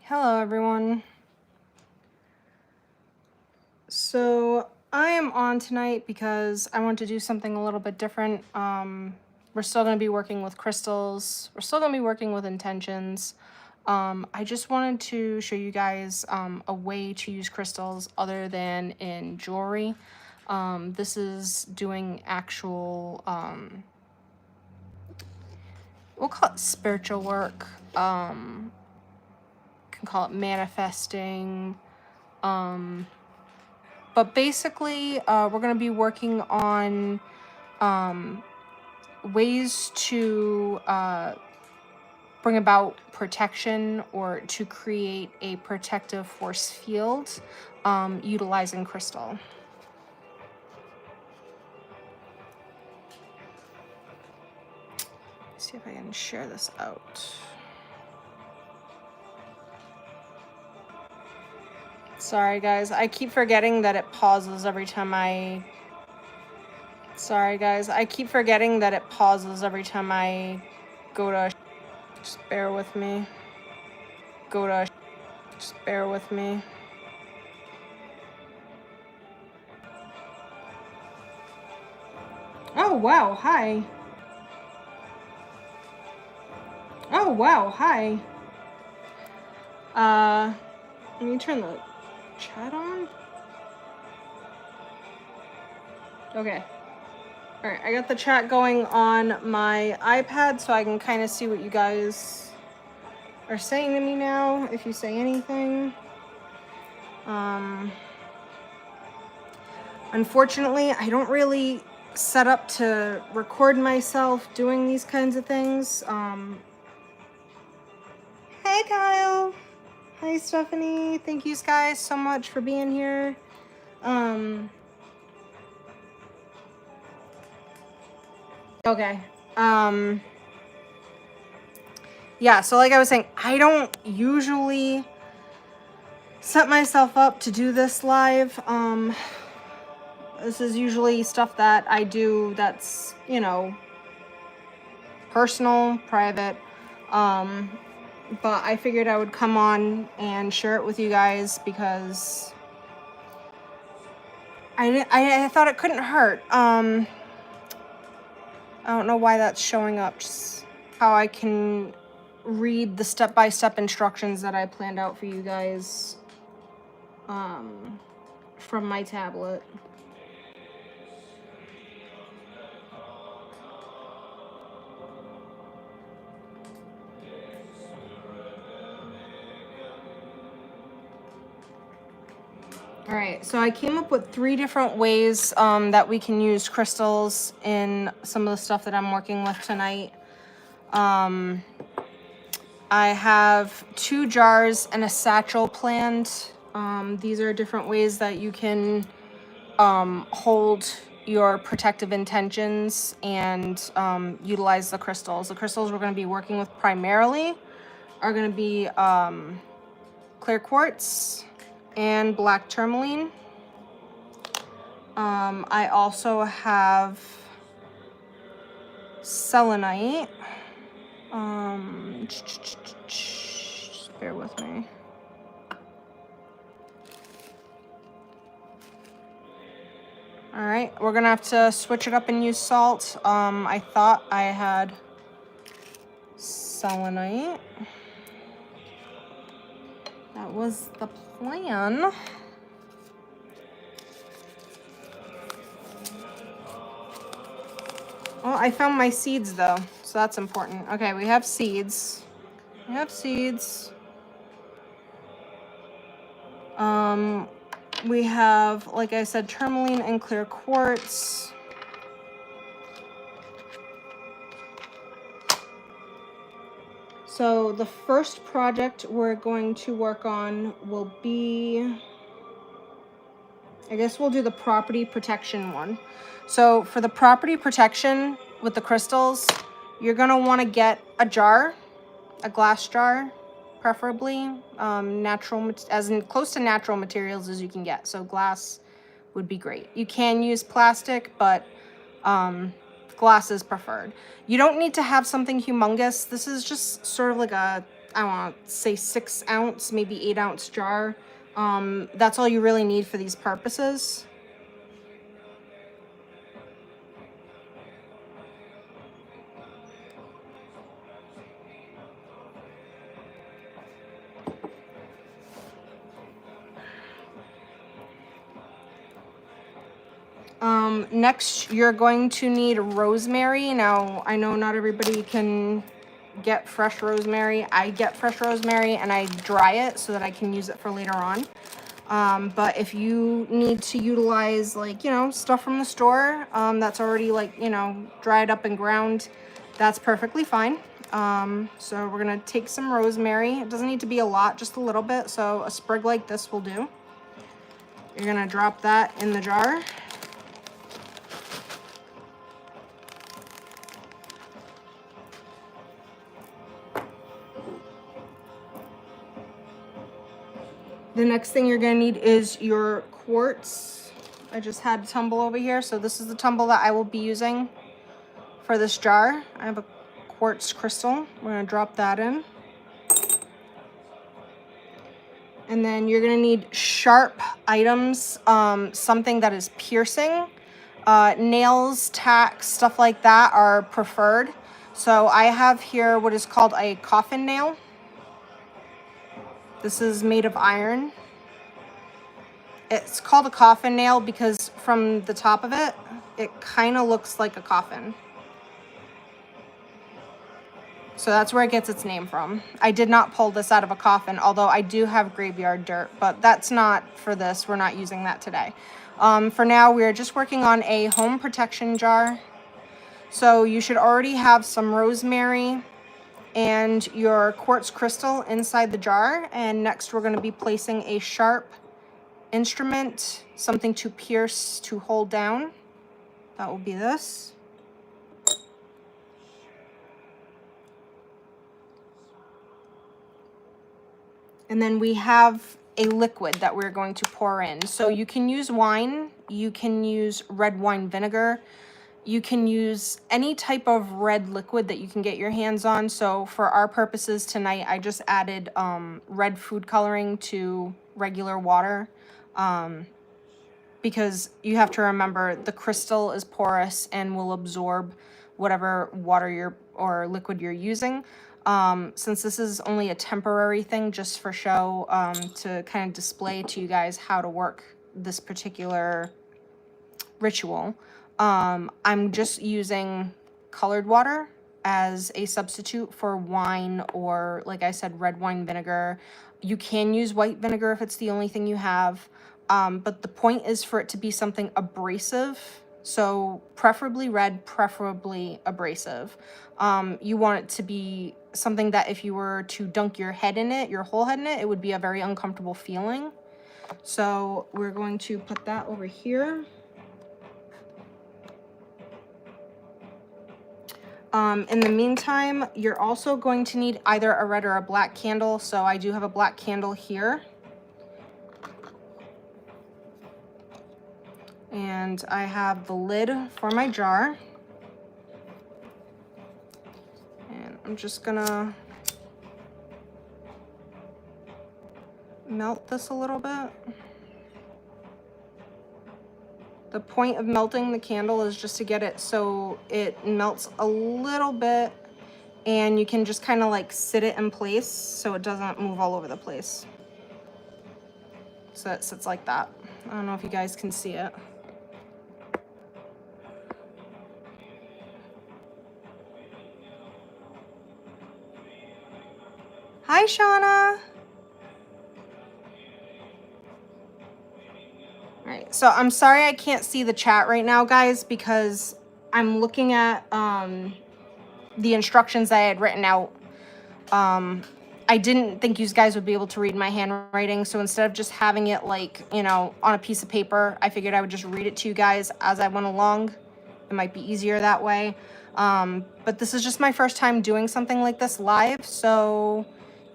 Hello everyone. So I am on tonight because I want to do something a little bit different. We're still going to be working with crystals. We're still going to be working with intentions. I just wanted to show you guys a way to use crystals other than in jewelry. This is doing actual, we'll call it spiritual work. Can call it manifesting. But basically, we're going to be working on ways to bring about protection or to create a protective force field utilizing crystal. Let's see if I can share this out. Sorry guys, I keep forgetting that it pauses every time I... Sorry guys, I keep forgetting that it pauses every time I go to... Just bear with me. Just bear with me. Oh wow, hi. Oh wow, hi. Let me turn the chat on. Okay. Alright, I got the chat going on my iPad so I can kind of see what you guys are saying to me now, if you say anything. Unfortunately, I don't really set up to record myself doing these kinds of things. Hey Kyle! Hi Stephanie! Thank you guys so much for being here. Okay. Yeah, so like I was saying, I don't usually set myself up to do this live. This is usually stuff that I do that's, you know, personal, private. But I figured I would come on and share it with you guys because I thought it couldn't hurt. I don't know why that's showing up, just how I can read the step-by-step instructions that I planned out for you guys from my tablet. All right, so I came up with 3 different ways that we can use crystals in some of the stuff that I'm working with tonight. I have 2 jars and a satchel planned. These are different ways that you can hold your protective intentions and utilize the crystals. The crystals we're going to be working with primarily are going to be clear quartz and black tourmaline. I also have selenite. Just bear with me. All right, we're gonna have to switch it up and use salt. I thought I had selenite. That was the plan. Well, I found my seeds though, so that's important. Okay, we have seeds. We have seeds. We have, like I said, tourmaline and clear quartz. So the first project we're going to work on will be, I guess we'll do the property protection one. So for the property protection with the crystals, you're gonna wanna get a jar, a glass jar, preferably, natural, as in close to natural materials as you can get. So glass would be great. You can use plastic, but glass is preferred. You don't need to have something humongous. This is just sort of like a I want to say 6 ounce, maybe 8 ounce jar. That's all you really need for these purposes. Next, you're going to need rosemary. Now, I know not everybody can get fresh rosemary. I get fresh rosemary and I dry it so that I can use it for later on. But if you need to utilize, like, you know, stuff from the store that's already, like, you know, dried up and ground, that's perfectly fine. So we're gonna take some rosemary. It doesn't need to be a lot, just a little bit. So a sprig like this will do. You're gonna drop that in the jar. The next thing you're gonna need is your quartz. I just had a tumble over here, so this is the tumble that I will be using for this jar. I have a quartz crystal. We're gonna drop that in. And then you're gonna need sharp items, something that is piercing. Nails, tacks, stuff like that are preferred. So I have here what is called a coffin nail. This is made of iron. It's called a coffin nail because from the top of it, it kind of looks like a coffin. So that's where it gets its name from. I did not pull this out of a coffin, although I do have graveyard dirt, but that's not for this. We're not using that today. For now, we're just working on a home protection jar. So you should already have some rosemary and your quartz crystal inside the jar. And next we're going to be placing a sharp instrument, something to pierce, to hold down. That will be this. And then we have a liquid that we're going to pour in. So you can use wine, you can use red wine vinegar, you can use any type of red liquid that you can get your hands on. So for our purposes tonight, I just added red food coloring to regular water because you have to remember the crystal is porous and will absorb whatever water or liquid you're using. Since this is only a temporary thing just for show, to kind of display to you guys how to work this particular ritual, I'm just using colored water as a substitute for wine or, like I said, red wine vinegar. You can use white vinegar if it's the only thing you have, but the point is for it to be something abrasive. So preferably red, preferably abrasive. You want it to be something that if you were to dunk your head in it, your whole head in it, it would be a very uncomfortable feeling. So we're going to put that over here. In the meantime, you're also going to need either a red or a black candle. So I do have a black candle here. And I have the lid for my jar. And I'm just gonna melt this a little bit. The point of melting the candle is just to get it so it melts a little bit and you can just kind of like sit it in place so it doesn't move all over the place. So it sits like that. I don't know if you guys can see it. Hi, Shauna. All right, so I'm sorry I can't see the chat right now, guys, because I'm looking at the instructions that I had written out. I didn't think you guys would be able to read my handwriting, so instead of just having it like, you know, on a piece of paper, I figured I would just read it to you guys as I went along. It might be easier that way. But this is just my first time doing something like this live, so,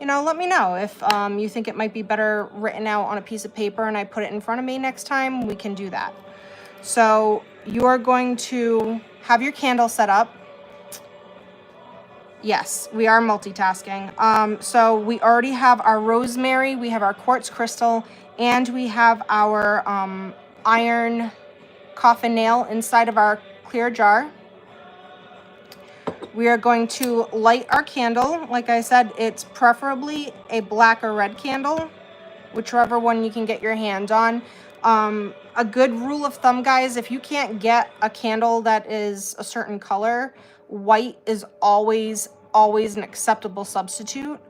you know, let me know if you think it might be better written out on a piece of paper and I put it in front of me next time. We can do that. So you are going to have your candle set up. Yes, we are multitasking. So we already have our rosemary, we have our quartz crystal, and we have our iron coffin nail inside of our clear jar. We are going to light our candle. Like I said, it's preferably a black or red candle, whichever one you can get your hand on. A good rule of thumb, guys, if you can't get a candle that is a certain color, white is always an acceptable substitute.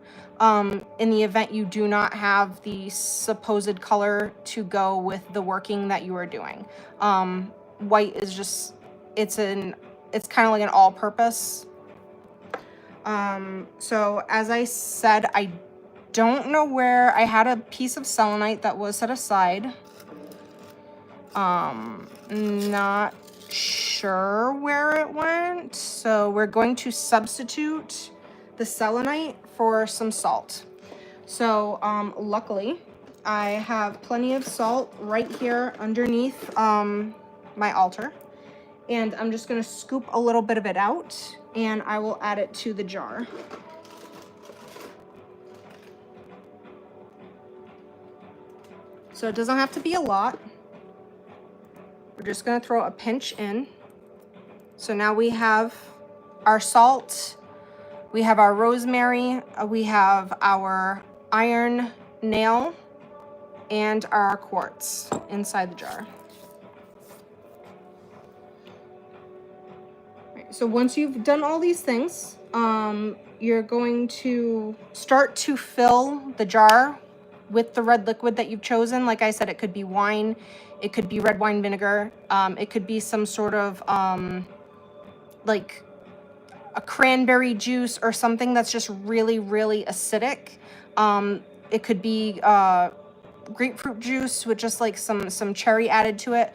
In the event you do not have the supposed color to go with the working that you are doing. White is just, it's kind of like an all-purpose. So as I said, I don't know where I had a piece of selenite that was set aside. Not sure where it went. So we're going to substitute the selenite for some salt. So, luckily I have plenty of salt right here underneath, my altar. And I'm just going to scoop a little bit of it out and I will add it to the jar. So it doesn't have to be a lot. We're just going to throw a pinch in. So now we have our salt, we have our rosemary, we have our iron nail, and our quartz inside the jar. So once you've done all these things, you're going to start to fill the jar with the red liquid that you've chosen. Like I said, it could be wine, it could be red wine vinegar, it could be some sort of like a cranberry juice or something that's just really, really acidic. It could be grapefruit juice with just like some cherry added to it.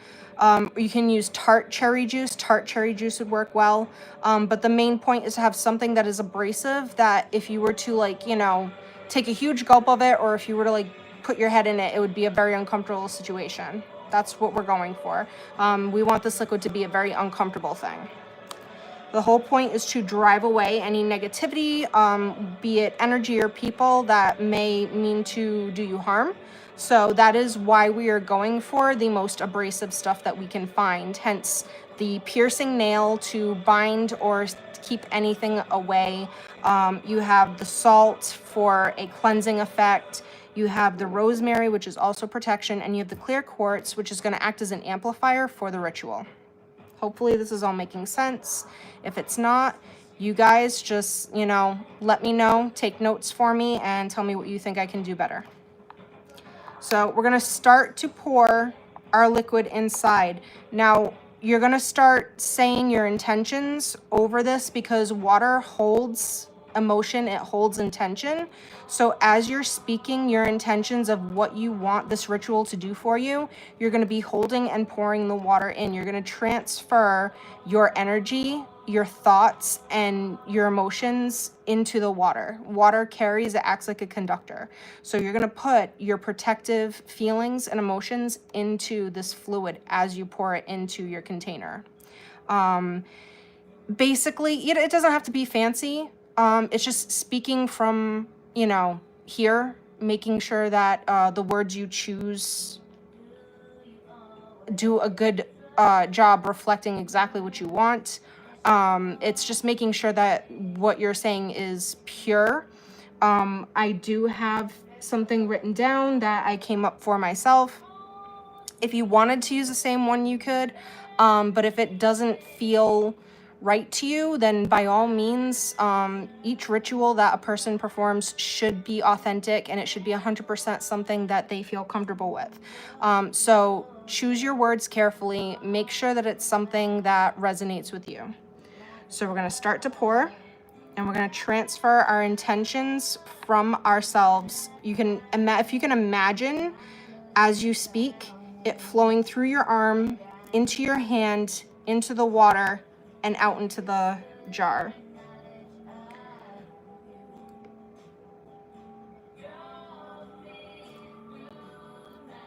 You can use tart cherry juice. Tart cherry juice would work well. But the main point is to have something that is abrasive, that if you were to, like, you know, take a huge gulp of it, or if you were to like put your head in it, it would be a very uncomfortable situation. That's what we're going for. We want this liquid to be a very uncomfortable thing. The whole point is to drive away any negativity, be it energy or people that may mean to do you harm. So that is why we are going for the most abrasive stuff that we can find, hence the piercing nail to bind or keep anything away. You have the salt for a cleansing effect. You have the rosemary, which is also protection, and you have the clear quartz, which is going to act as an amplifier for the ritual. Hopefully this is all making sense. If it's not, you guys just, you know, let me know, take notes for me, and tell me what you think I can do better. So we're gonna start to pour our liquid inside. Now, you're gonna start saying your intentions over this because water holds emotion, it holds intention. So as you're speaking your intentions of what you want this ritual to do for you, you're going to be holding and pouring the water in. You're going to transfer your energy, your thoughts, and your emotions into the water. Water carries, it acts like a conductor. So you're going to put your protective feelings and emotions into this fluid as you pour it into your container. Basically, it doesn't have to be fancy. It's just speaking from, you know, here, making sure that the words you choose do a good job reflecting exactly what you want. It's just making sure that what you're saying is pure. I do have something written down that I came up for myself. If you wanted to use the same one, you could. But if it doesn't feel right to you, then by all means, each ritual that a person performs should be authentic, and it should be 100% something that they feel comfortable with. So choose your words carefully. Make sure that it's something that resonates with you. So we're going to start to pour, and we're going to transfer our intentions from ourselves. You can if you can imagine as you speak it flowing through your arm, into your hand, into the water, and out into the jar.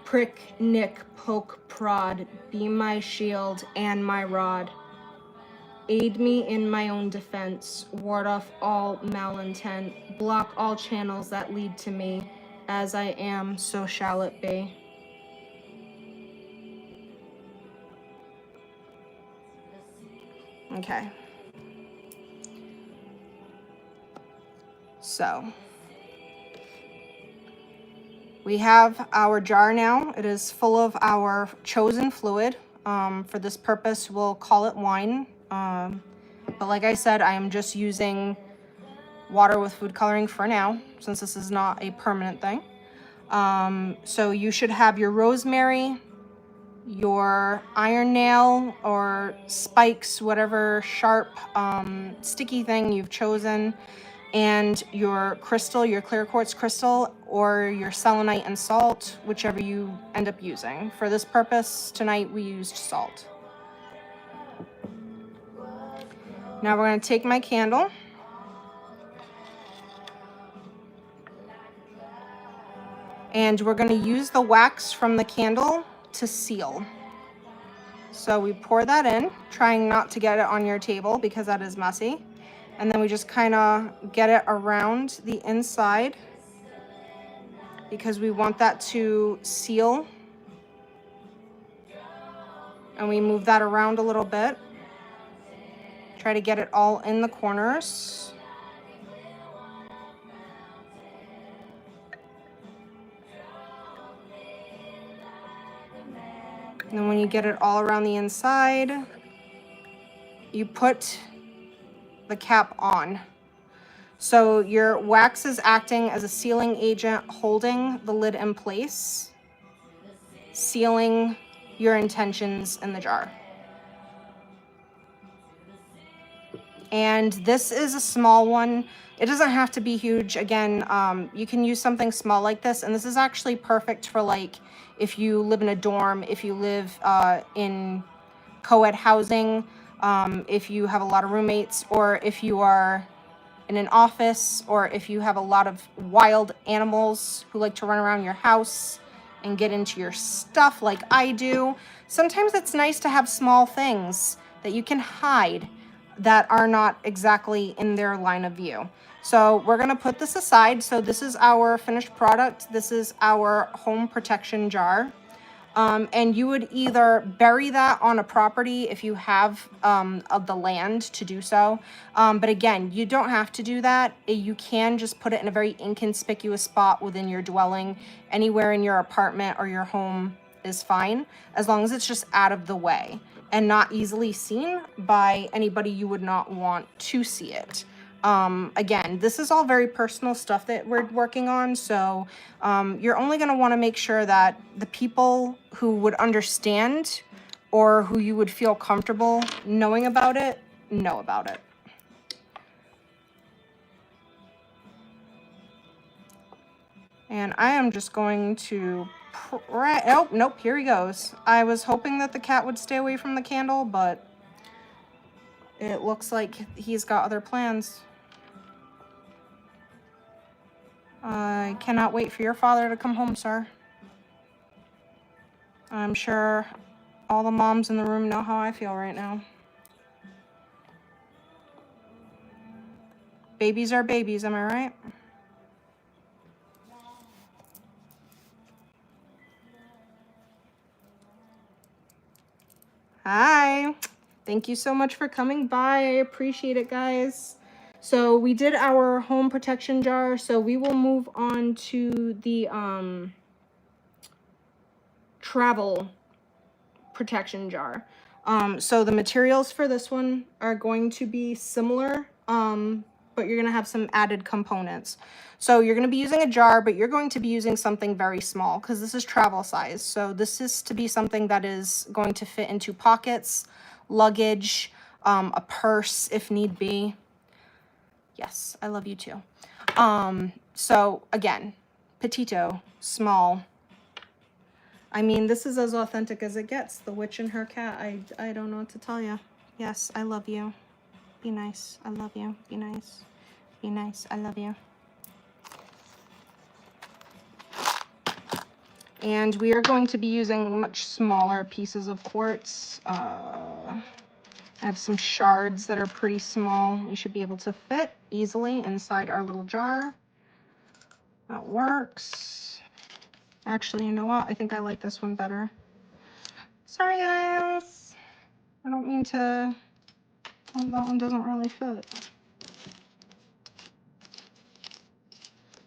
Prick, nick, poke, prod, be my shield and my rod. Aid me in my own defense, ward off all malintent, block all channels that lead to me. As I am, so shall it be. Okay. So we have our jar now. It is full of our chosen fluid. For this purpose, we'll call it wine. But like I said, I am just using water with food coloring for now, since this is not a permanent thing. So you should have your rosemary, your iron nail or spikes, whatever sharp, sticky thing you've chosen, and your crystal, your clear quartz crystal, or your selenite and salt, whichever you end up using. For this purpose, tonight we used salt. Now we're going to take my candle. And we're going to use the wax from the candle to seal. So we pour that in, trying not to get it on your table because that is messy. And then we just kind of get it around the inside because we want that to seal. And we move that around a little bit. Try to get it all in the corners. And then when you get it all around the inside, you put the cap on. So your wax is acting as a sealing agent, holding the lid in place, sealing your intentions in the jar. And this is a small one. It doesn't have to be huge. Again, you can use something small like this. And this is actually perfect for like if you live in a dorm, if you live in co-ed housing, if you have a lot of roommates, or if you are in an office, or if you have a lot of wild animals who like to run around your house and get into your stuff like I do. Sometimes it's nice to have small things that you can hide that are not exactly in their line of view. So we're going to put this aside. So this is our finished product. This is our home protection jar. And you would either bury that on a property if you have of the land to do so. But again, you don't have to do that. You can just put it in a very inconspicuous spot within your dwelling. Anywhere in your apartment or your home is fine, as long as it's just out of the way and not easily seen by anybody you would not want to see it. Again, this is all very personal stuff that we're working on. So you're only going to want to make sure that the people who would understand or who you would feel comfortable knowing about it, know about it. And I am just going to, oh, nope, here he goes. I was hoping that the cat would stay away from the candle, but it looks like he's got other plans. I cannot wait for your father to come home, sir. I'm sure all the moms in the room know how I feel right now. Babies are babies, am I right? Hi. Thank you so much for coming by. I appreciate it, guys. So we did our home protection jar. So we will move on to the travel protection jar. So the materials for this one are going to be similar, but you're going to have some added components. So you're going to be using a jar, but you're going to be using something very small because this is travel size. So this is to be something that is going to fit into pockets, luggage, a purse if need be. Yes, I love you too. So again, petito, small. I mean, this is as authentic as it gets. The witch and her cat. I don't know what to tell you. Yes, I love you. Be nice. I love you. Be nice. Be nice. I love you. And we are going to be using much smaller pieces of quartz. I have some shards that are pretty small. You should be able to fit easily inside our little jar. That works. Actually, you know what? I think I like this one better. Sorry, guys. I don't mean to... Oh, that one doesn't really fit.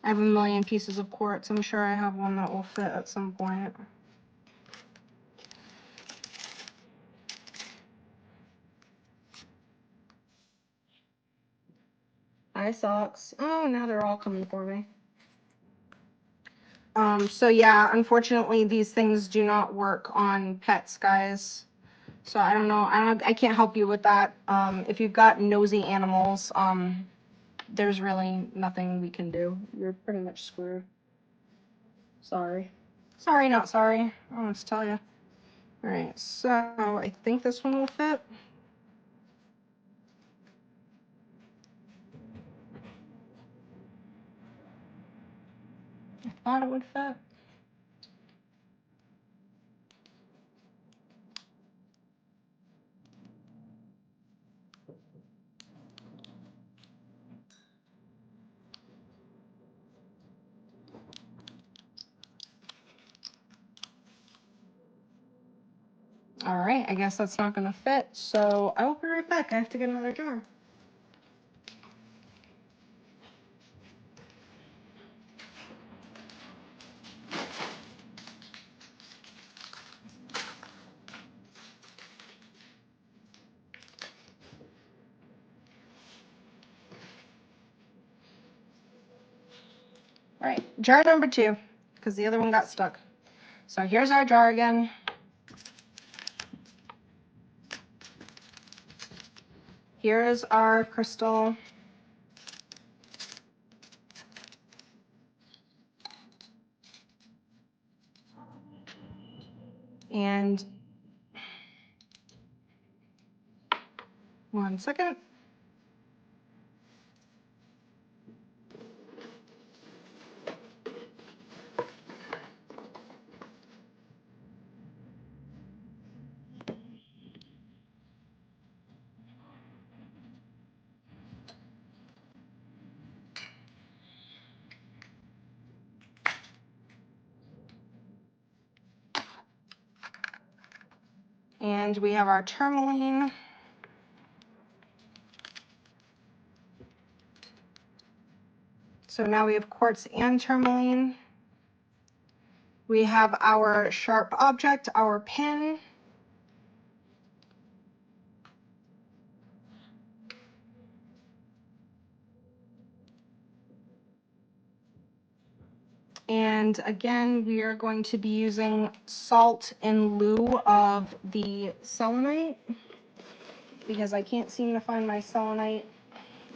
I have a million pieces of quartz. I'm sure I have one that will fit at some point. Eye socks. Oh, now they're all coming for me. So yeah, unfortunately, these things do not work on pets, guys. So I don't know. I can't help you with that. If you've got nosy animals, there's really nothing we can do. You're pretty much screwed. Sorry. Sorry, not sorry. I don't know what to tell you. All right, so I think this one will fit. I thought it would fit. All right, I guess that's not gonna fit, so I will be right back. I have to get another jar. All right, jar number 2, because the other one got stuck. So here's our jar again. Here is our crystal. And 1 second. And we have our tourmaline. So now we have quartz and tourmaline. We have our sharp object, our pin. And again, we are going to be using salt in lieu of the selenite, because I can't seem to find my selenite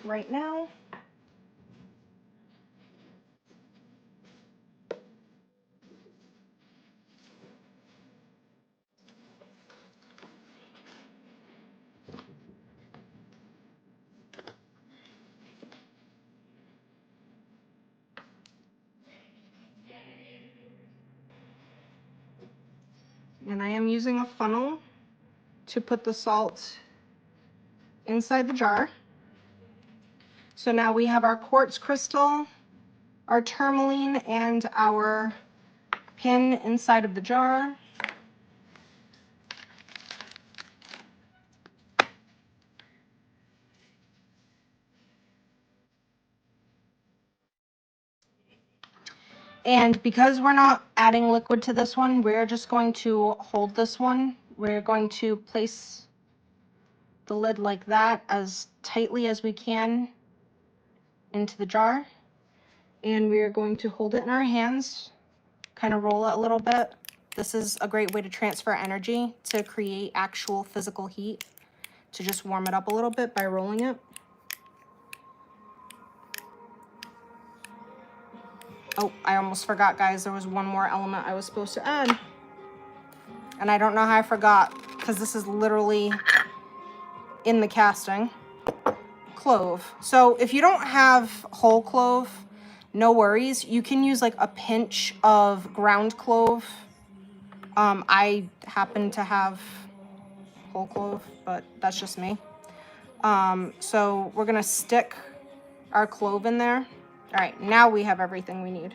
right now. And I am using a funnel to put the salt inside the jar. So now we have our quartz crystal, our tourmaline, and our pin inside of the jar. And because we're not adding liquid to this one, we're just going to hold this one. We're going to place the lid like that as tightly as we can into the jar. And we're going to hold it in our hands, kind of roll it a little bit. This is a great way to transfer energy, to create actual physical heat, to just warm it up a little bit by rolling it. Oh, I almost forgot, guys. There was one more element I was supposed to add. And I don't know how I forgot, because this is literally in the casting. Clove. So if you don't have whole clove, no worries. You can use like a pinch of ground clove. I happen to have whole clove, but that's just me. So we're gonna stick our clove in there. All right, now we have everything we need.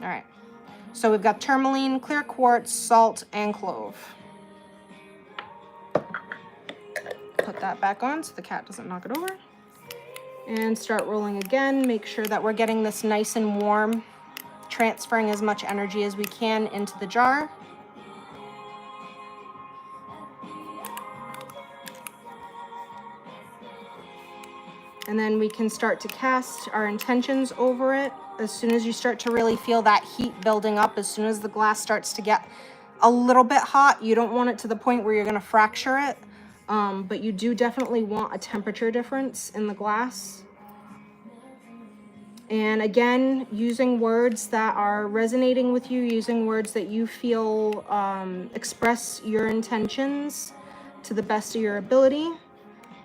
All right, so we've got tourmaline, clear quartz, salt, and clove. Put that back on so the cat doesn't knock it over. And start rolling again. Make sure that we're getting this nice and warm, transferring as much energy as we can into the jar. And then we can start to cast our intentions over it. As soon as you start to really feel that heat building up, as soon as the glass starts to get a little bit hot, you don't want it to the point where you're going to fracture it, but you do definitely want a temperature difference in the glass. And again, using words that are resonating with you, using words that you feel express your intentions to the best of your ability.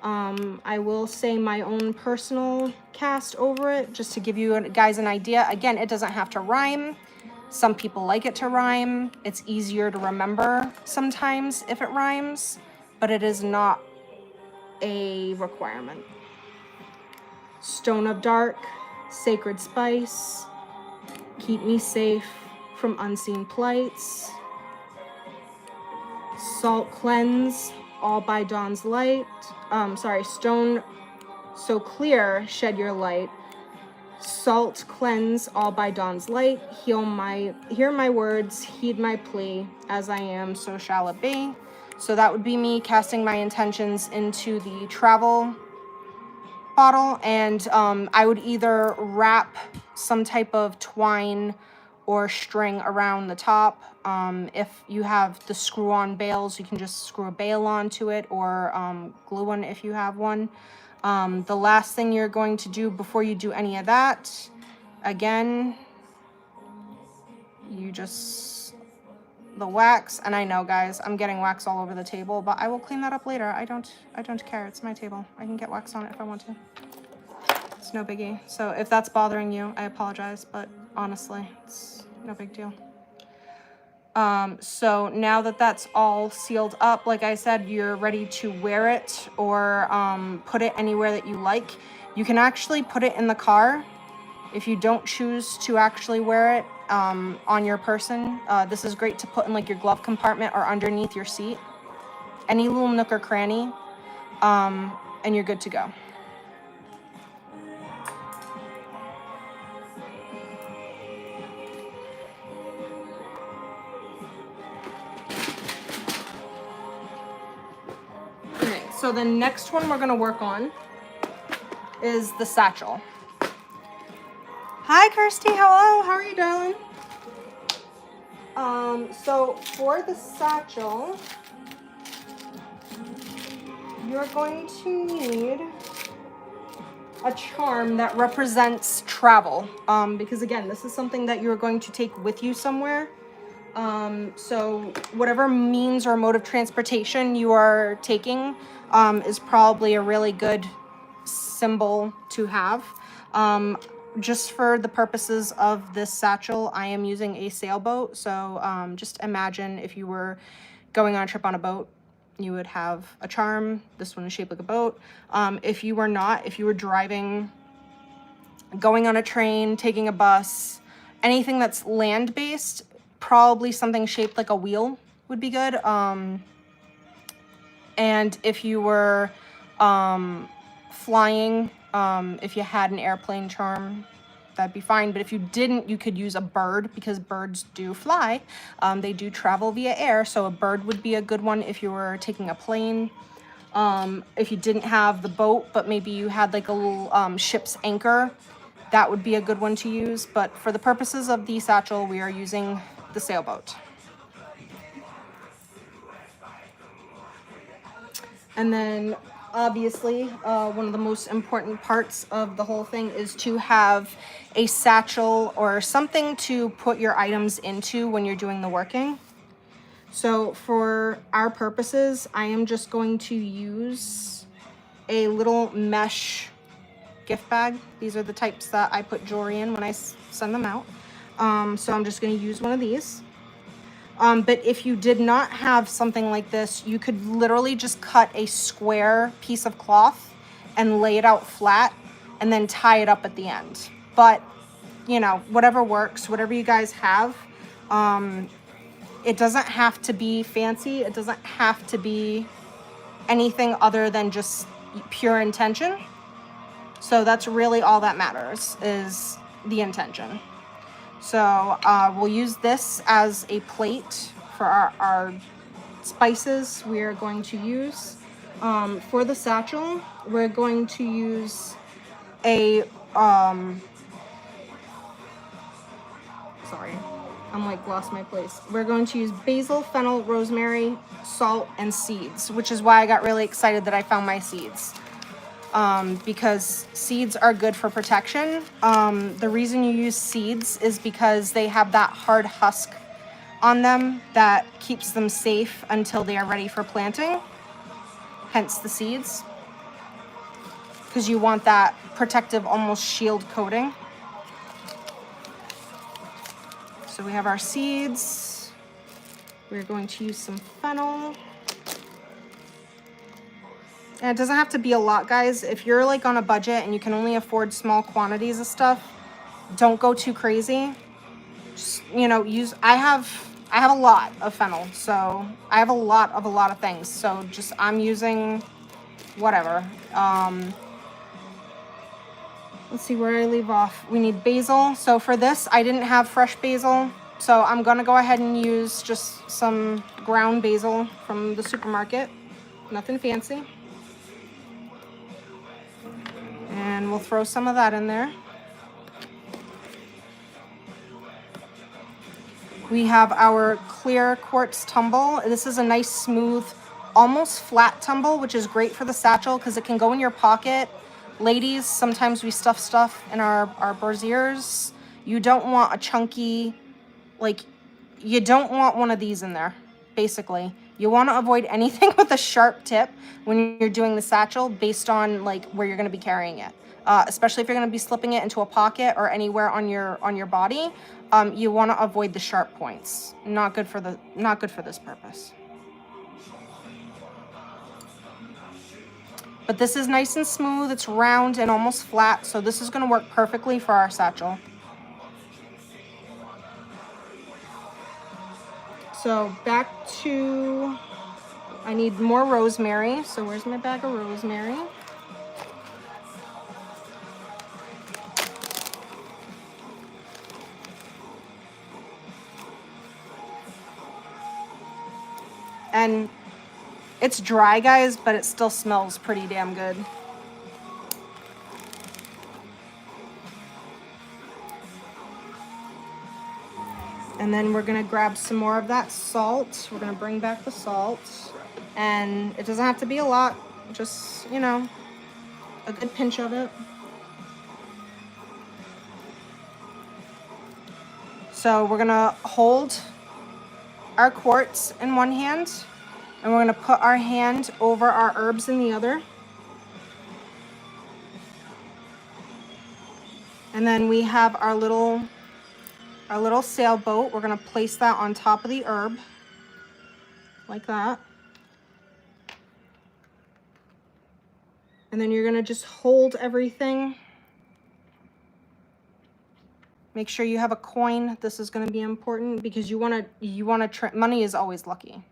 I will say my own personal cast over it, just to give you guys an idea. Again, it doesn't have to rhyme. Some people like it to rhyme. It's easier to remember sometimes if it rhymes, but it is not a requirement. Stone of Dark, Sacred Spice, Keep Me Safe from Unseen Plights, Salt Cleanse, All by Dawn's Light. Stone So Clear, Shed Your Light. Salt Cleanse, All by Dawn's Light. Hear my words, heed my plea. As I am, so shall it be. So that would be me casting my intentions into the travel bottle, and I would either wrap some type of twine or string around the top. If you have the screw-on bales, you can just screw a bale onto it, or glue one if you have one. The last thing you're going to do before you do any of that, again, you just, the wax, and I know guys, I'm getting wax all over the table, but I will clean that up later. I don't care, it's my table. I can get wax on it if I want to. It's no biggie. So if that's bothering you, I apologize, but honestly, it's no big deal. So now that that's all sealed up, like I said, you're ready to wear it or put it anywhere that you like. You can actually put it in the car if you don't choose to actually wear it on your person. This is great to put in like your glove compartment or underneath your seat. Any little nook or cranny, and you're good to go. So the next one we're going to work on is the satchel. Hi, Kirsty. Hello. How are you, darling? So for the satchel, you're going to need a charm that represents travel. Because again, this is something that you're going to take with you somewhere. So whatever means or mode of transportation you are taking, is probably a really good symbol to have. Just for the purposes of this satchel, I am using a sailboat. So just imagine if you were going on a trip on a boat, you would have a charm. This one is shaped like a boat. If you were not, if you were driving, going on a train, taking a bus, anything that's land-based, probably something shaped like a wheel would be good. And if you were flying, if you had an airplane charm, that'd be fine. But if you didn't, you could use a bird, because birds do fly. They do travel via air, so a bird would be a good one if you were taking a plane. If you didn't have the boat, but maybe you had like a little ship's anchor, that would be a good one to use. But for the purposes of the satchel, we are using the sailboat. And then obviously one of the most important parts of the whole thing is to have a satchel or something to put your items into when you're doing the working. So for our purposes, I am just going to use a little mesh gift bag. These are the types that I put jewelry in when I send them out. So I'm just going to use one of these. But if you did not have something like this, you could literally just cut a square piece of cloth and lay it out flat and then tie it up at the end. But, you know, whatever works, whatever you guys have. It doesn't have to be fancy. It doesn't have to be anything other than just pure intention. So that's really all that matters, is the intention. So we'll use this as a plate for our spices we are going to use. For the satchel, we're going to use a, sorry, I'm like lost my place. We're going to use basil, fennel, rosemary, salt, and seeds, which is why I got really excited that I found my seeds. Because seeds are good for protection. The reason you use seeds is because they have that hard husk on them that keeps them safe until they are ready for planting. Hence the seeds. Because you want that protective, almost shield coating. So we have our seeds. We're going to use some fennel. And it doesn't have to be a lot, guys. If you're like on a budget and you can only afford small quantities of stuff, don't go too crazy. Just, you know, I have a lot of fennel, so I have a lot of things. So just, I'm using whatever. Let's see where I leave off. We need basil. So for this, I didn't have fresh basil. So I'm gonna go ahead and use just some ground basil from the supermarket. Nothing fancy. And we'll throw some of that in there. We have our clear quartz tumble. This is a nice, smooth, almost flat tumble, which is great for the satchel because it can go in your pocket. Ladies, sometimes we stuff stuff in our brassieres. You don't want a chunky, like, you don't want one of these in there, basically. You want to avoid anything with a sharp tip when you're doing the satchel based on like where you're going to be carrying it. Especially if you're going to be slipping it into a pocket or anywhere on your body. You want to avoid the sharp points. Not good for this purpose. But this is nice and smooth. It's round and almost flat, so this is going to work perfectly for our satchel. So back to, I need more rosemary. So where's my bag of rosemary? And it's dry, guys, but it still smells pretty damn good. And then we're gonna grab some more of that salt. We're gonna bring back the salt. And it doesn't have to be a lot, just, you know, a good pinch of it. So we're gonna hold our quartz in one hand, and we're gonna put our hand over our herbs in the other. And then we have our little sailboat. We're gonna place that on top of the herb, like that. And then you're gonna just hold everything. Make sure you have a coin. This is gonna be important because you wanna money is always lucky.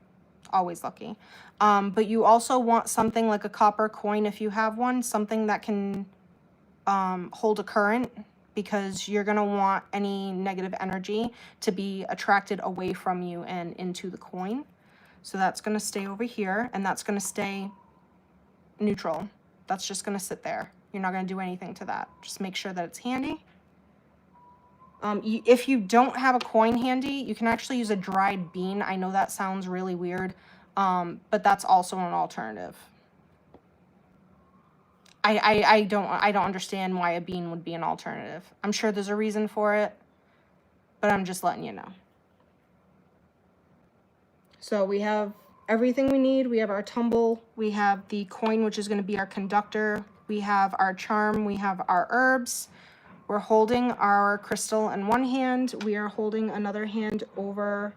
Always lucky. But you also want something like a copper coin if you have one, something that can hold a current, because you're going to want any negative energy to be attracted away from you and into the coin. So that's going to stay over here, and that's going to stay neutral. That's just going to sit there. You're not going to do anything to that. Just make sure that it's handy. If you don't have a coin handy, you can actually use a dried bean. I know that sounds really weird, but that's also an alternative. I don't understand why a bean would be an alternative. I'm sure there's a reason for it, but I'm just letting you know. So we have everything we need. We have our tumble, we have the coin, which is going to be our conductor, we have our charm, we have our herbs. We're holding our crystal in one hand. We are holding another hand over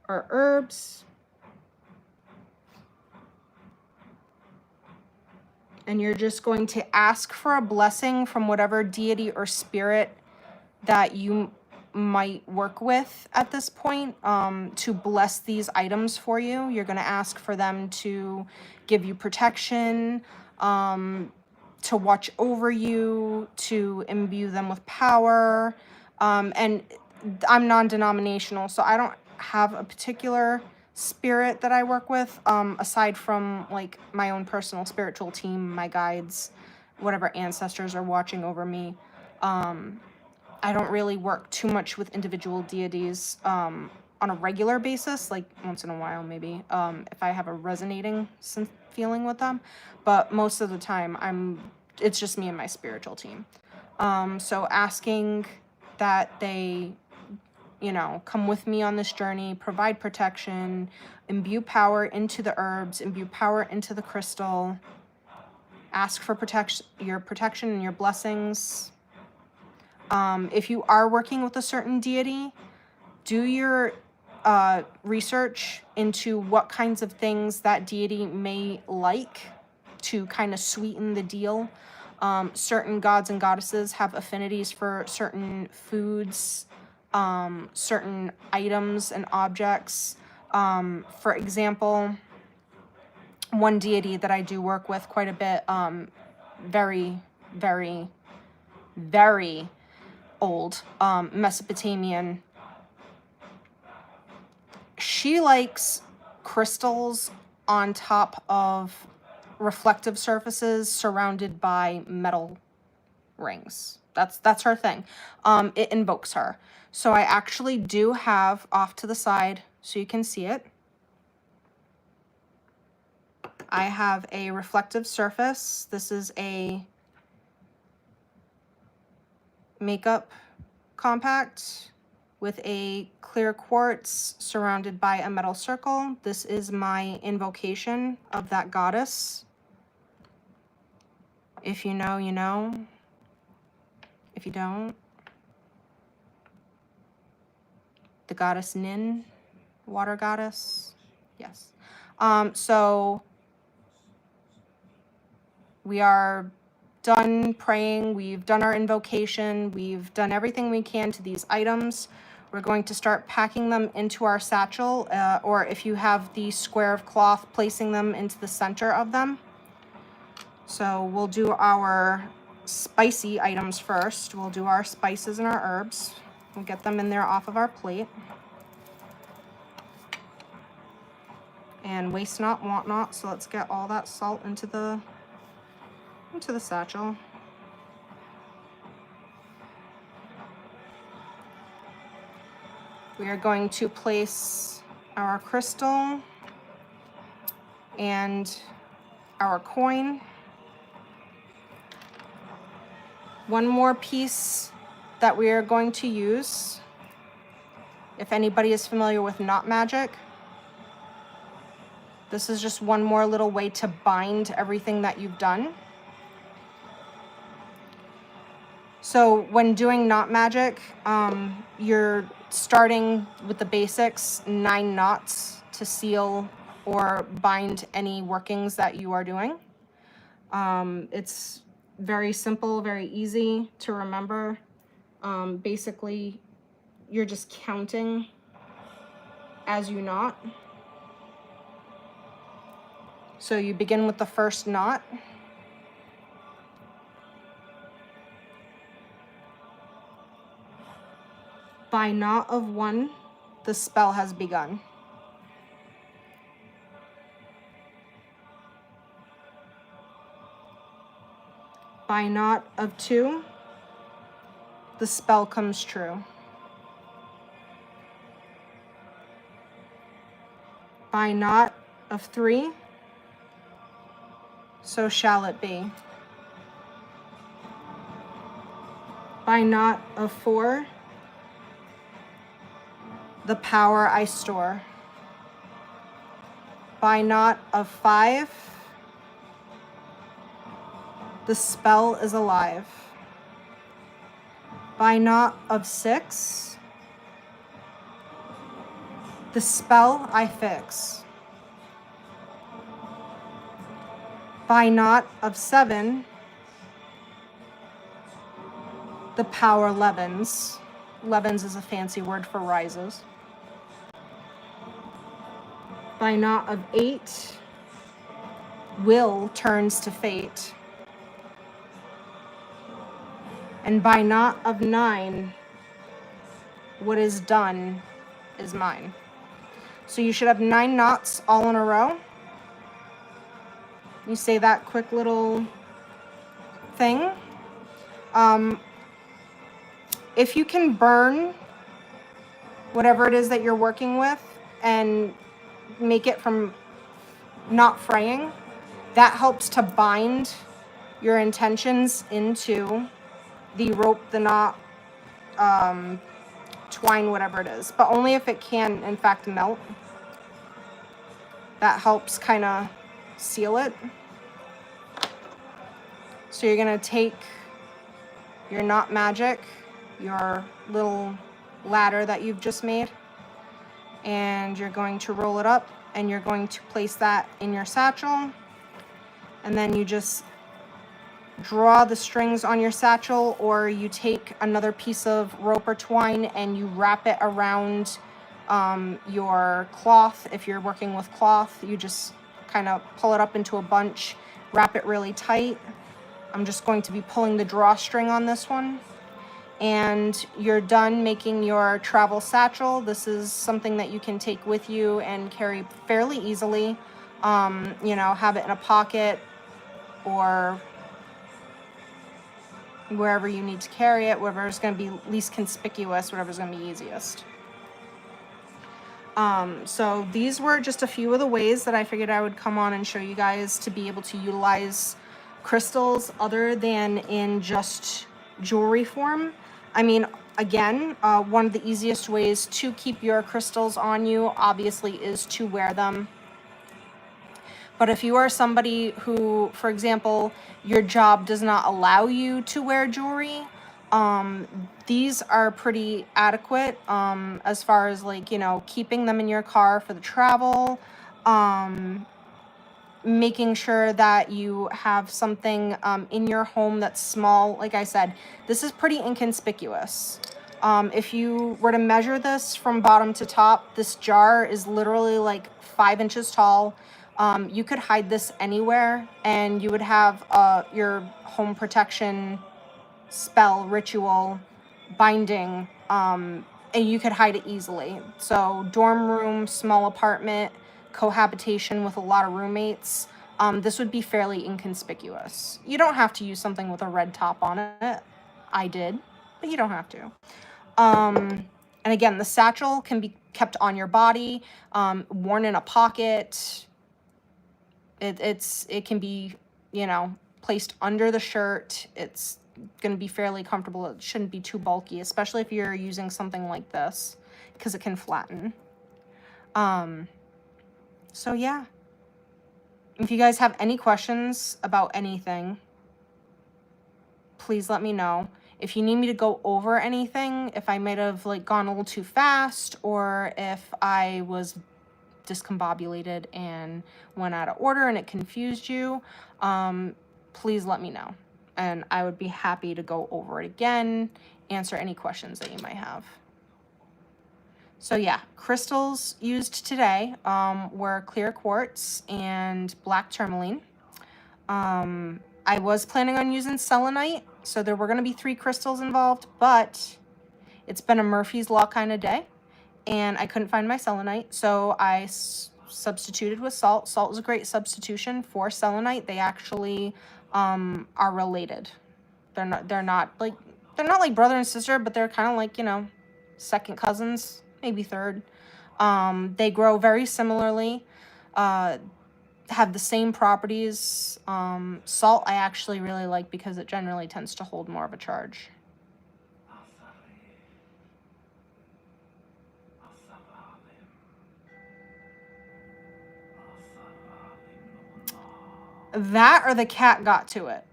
our herbs. And you're just going to ask for a blessing from whatever deity or spirit that you might work with at this point, to bless these items for you. You're going to ask for them to give you protection, to watch over you, to imbue them with power. And I'm non-denominational, so I don't have a particular spirit that I work with, aside from like my own personal spiritual team, my guides, whatever ancestors are watching over me. I don't really work too much with individual deities on a regular basis, like once in a while maybe, if I have a resonating feeling with them. But most of the time, it's just me and my spiritual team. So asking that they, you know, come with me on this journey, provide protection, imbue power into the herbs, imbue power into the crystal, ask for your protection and your blessings. If you are working with a certain deity, do your research into what kinds of things that deity may like to kind of sweeten the deal. Certain gods and goddesses have affinities for certain foods, certain items and objects. For example, one deity that I do work with quite a bit, very, very, very old, Mesopotamian. She likes crystals on top of reflective surfaces surrounded by metal rings. That's her thing. It invokes her. So I actually do have off to the side, so you can see it, I have a reflective surface. This is a makeup compact with a clear quartz surrounded by a metal circle. This is my invocation of that goddess. If you know, you know. If you don't, the goddess Nin, water goddess. Yes. So we are done praying. We've done our invocation. We've done everything we can to these items. We're going to start packing them into our satchel, or if you have the square of cloth, placing them into the center of them. So we'll do our spicy items first. We'll do our spices and our herbs. We'll get them in there off of our plate. And waste not, want not. So let's get all that salt into the satchel. We are going to place our crystal and our coin. One more piece that we are going to use, if anybody is familiar with knot magic, this is just one more little way to bind everything that you've done. So when doing knot magic, you're starting with the basics, 9 knots to seal or bind any workings that you are doing. It's very simple, very easy to remember. Basically, you're just counting as you knot. So you begin with the first knot. By knot of 1, the spell has begun. By knot of 2, the spell comes true. By knot of 3, so shall it be. By knot of 4, the power I store. By knot of 5, the spell is alive. By knot of 6, The spell I fix. By knot of 7, the power levens. Levens is a fancy word for rises. By knot of 8, will turns to fate. And by knot of 9, what is done is mine. So you should have 9 knots all in a row. You say that quick little thing. If you can burn whatever it is that you're working with and make it from not fraying, that helps to bind your intentions into the rope, the knot, twine, whatever it is, but only if it can in fact melt. That helps kind of seal it. So you're gonna take your knot magic, your little ladder that you've just made, and you're going to roll it up, and you're going to place that in your satchel, and then you just draw the strings on your satchel, or you take another piece of rope or twine and you wrap it around your cloth. If you're working with cloth, you just kind of pull it up into a bunch, wrap it really tight. I'm just going to be pulling the drawstring on this one. And you're done making your travel satchel. This is something that you can take with you and carry fairly easily. You know, have it in a pocket or wherever you need to carry it, wherever is going to be least conspicuous, whatever's going to be easiest. So these were just a few of the ways that I figured I would come on and show you guys to be able to utilize crystals other than in just jewelry form. I mean, again, one of the easiest ways to keep your crystals on you, obviously, is to wear them. But if you are somebody who, for example, your job does not allow you to wear jewelry, these are pretty adequate as far as, like, you know, keeping them in your car for the travel, making sure that you have something in your home that's small. Like I said, this is pretty inconspicuous. If you were to measure this from bottom to top, this jar is literally like 5 inches tall. You could hide this anywhere and you would have your home protection spell, ritual, binding, and you could hide it easily. So dorm room, small apartment, cohabitation with a lot of roommates, this would be fairly inconspicuous. You don't have to use something with a red top on it. I did, but you don't have to. And again, the satchel can be kept on your body, worn in a pocket. It can be, you know, placed under the shirt. It's going to be fairly comfortable. It shouldn't be too bulky, especially if you're using something like this, because it can flatten. So yeah, if you guys have any questions about anything, please let me know. If you need me to go over anything, if I might have like gone a little too fast, or if I was discombobulated and went out of order and it confused you, please let me know. And I would be happy to go over it again, answer any questions that you might have. So yeah, crystals used today were clear quartz and black tourmaline. I was planning on using selenite, so there were going to be 3 crystals involved, but it's been a Murphy's Law kind of day, and I couldn't find my selenite, so I substituted with salt. Salt is a great substitution for selenite. They actually are related. They're not like brother and sister, but they're kind of like, you know, second cousins, maybe third. They grow very similarly, have the same properties. Salt I actually really like because it generally tends to hold more of a charge. That or the cat got to it.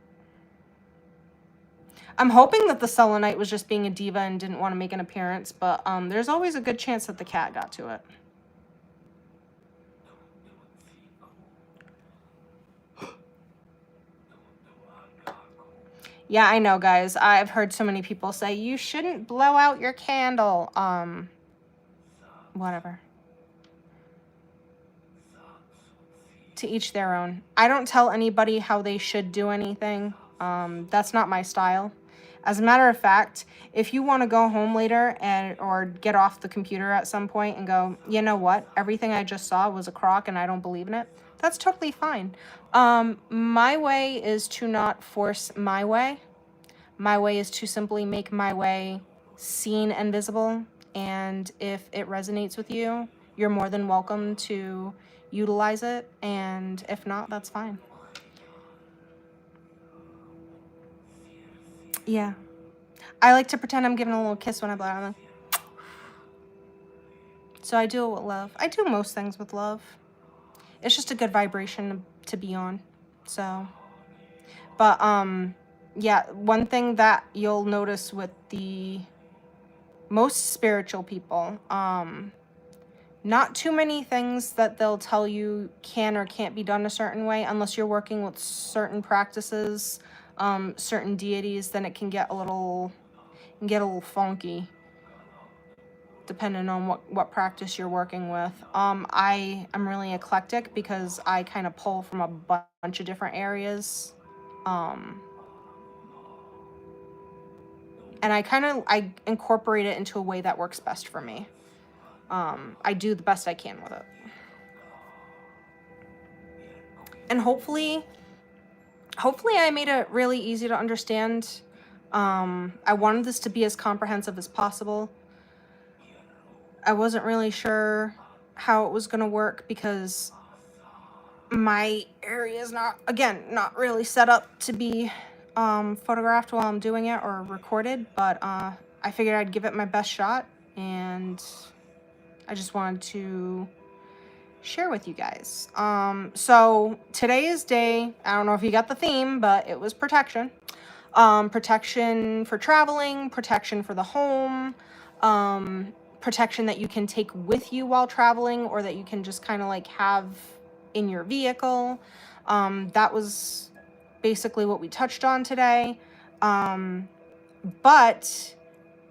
I'm hoping that the selenite was just being a diva and didn't want to make an appearance, but there's always a good chance that the cat got to it. Yeah, I know, guys. I've heard so many people say, you shouldn't blow out your candle. Whatever. To each their own. I don't tell anybody how they should do anything. That's not my style. As a matter of fact, if you want to go home later or get off the computer at some point and go, you know what, everything I just saw was a crock and I don't believe in it, that's totally fine. My way is to not force my way. My way is to simply make my way seen and visible. And if it resonates with you, you're more than welcome to utilize it. And if not, that's fine. Yeah. I like to pretend I'm giving a little kiss when I blow out. I'm like, so I do it with love. I do most things with love. It's just a good vibration to be on. So, but yeah, one thing that you'll notice with the most spiritual people, not too many things that they'll tell you can or can't be done a certain way unless you're working with certain practices, certain deities. Then it can get a little funky depending on what practice you're working with. I am really eclectic because I kind of pull from a bunch of different areas. And I incorporate it into a way that works best for me. I do the best I can with it. And hopefully I made it really easy to understand. I wanted this to be as comprehensive as possible. I wasn't really sure how it was going to work because my area is not really set up to be photographed while I'm doing it or recorded, but I figured I'd give it my best shot, and I just wanted to share with you guys. So today's day, I don't know if you got the theme, but it was protection. Protection for traveling, protection for the home, protection that you can take with you while traveling or that you can just kind of like have in your vehicle. That was basically what we touched on today. But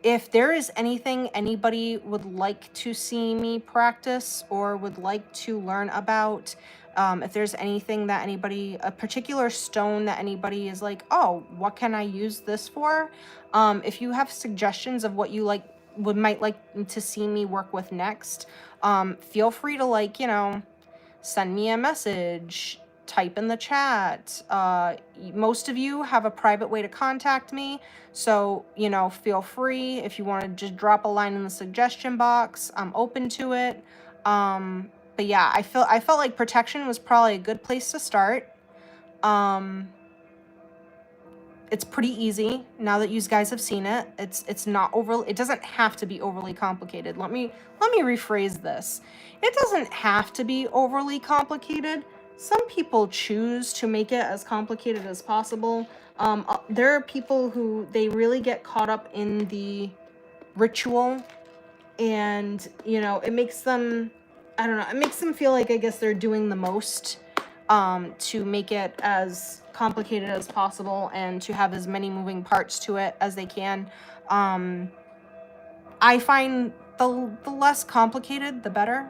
if there is anything anybody would like to see me practice or would like to learn about, if there's anything that a particular stone that anybody is like, oh, what can I use this for? If you have suggestions of what you might like to see me work with next, feel free to send me a message, type in the chat. Most of you have a private way to contact me, so feel free. If you want to just drop a line in the suggestion box, I'm open to it. But yeah, I felt like protection was probably a good place to start. It's pretty easy now that you guys have seen it. It's not it doesn't have to be overly complicated. Let me rephrase this. It doesn't have to be overly complicated. Some people choose to make it as complicated as possible. There are people who they really get caught up in the ritual, and it makes them, I don't know, it makes them feel like, I guess, they're doing the most to make it as complicated as possible and to have as many moving parts to it as they can. I find the less complicated, the better,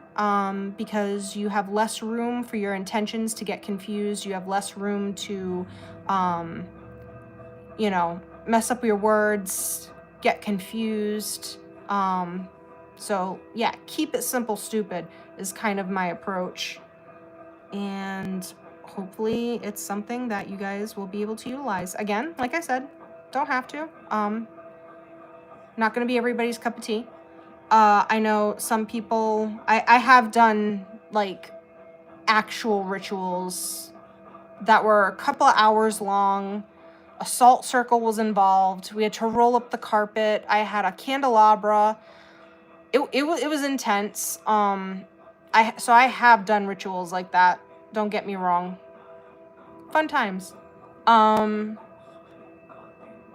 because you have less room for your intentions to get confused. You have less room to, mess up your words, get confused. So yeah, keep it simple, stupid is kind of my approach. And hopefully it's something that you guys will be able to utilize. Again, like I said, don't have to. Not going to be everybody's cup of tea. I know some people, I have done like actual rituals that were a couple of hours long. A salt circle was involved. We had to roll up the carpet. I had a candelabra. It was intense. So I have done rituals like that. Don't get me wrong. Fun times.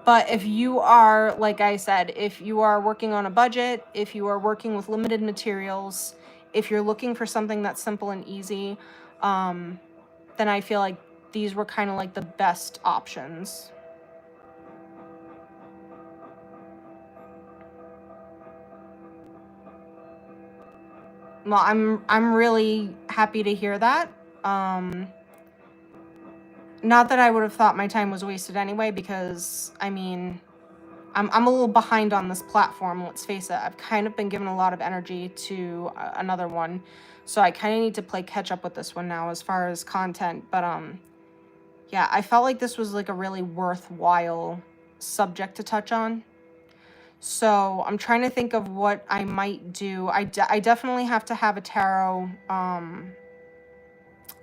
But if you are, like I said, if you are working on a budget, if you are working with limited materials, if you're looking for something that's simple and easy, then I feel like these were kind of like the best options. Well, I'm really happy to hear that. Not that I would have thought my time was wasted anyway, because I mean, I'm a little behind on this platform, let's face it. I've kind of been given a lot of energy to another one, so I kind of need to play catch up with this one now as far as content. But yeah, I felt like this was like a really worthwhile subject to touch on. So I'm trying to think of what I might do. I definitely have to have a tarot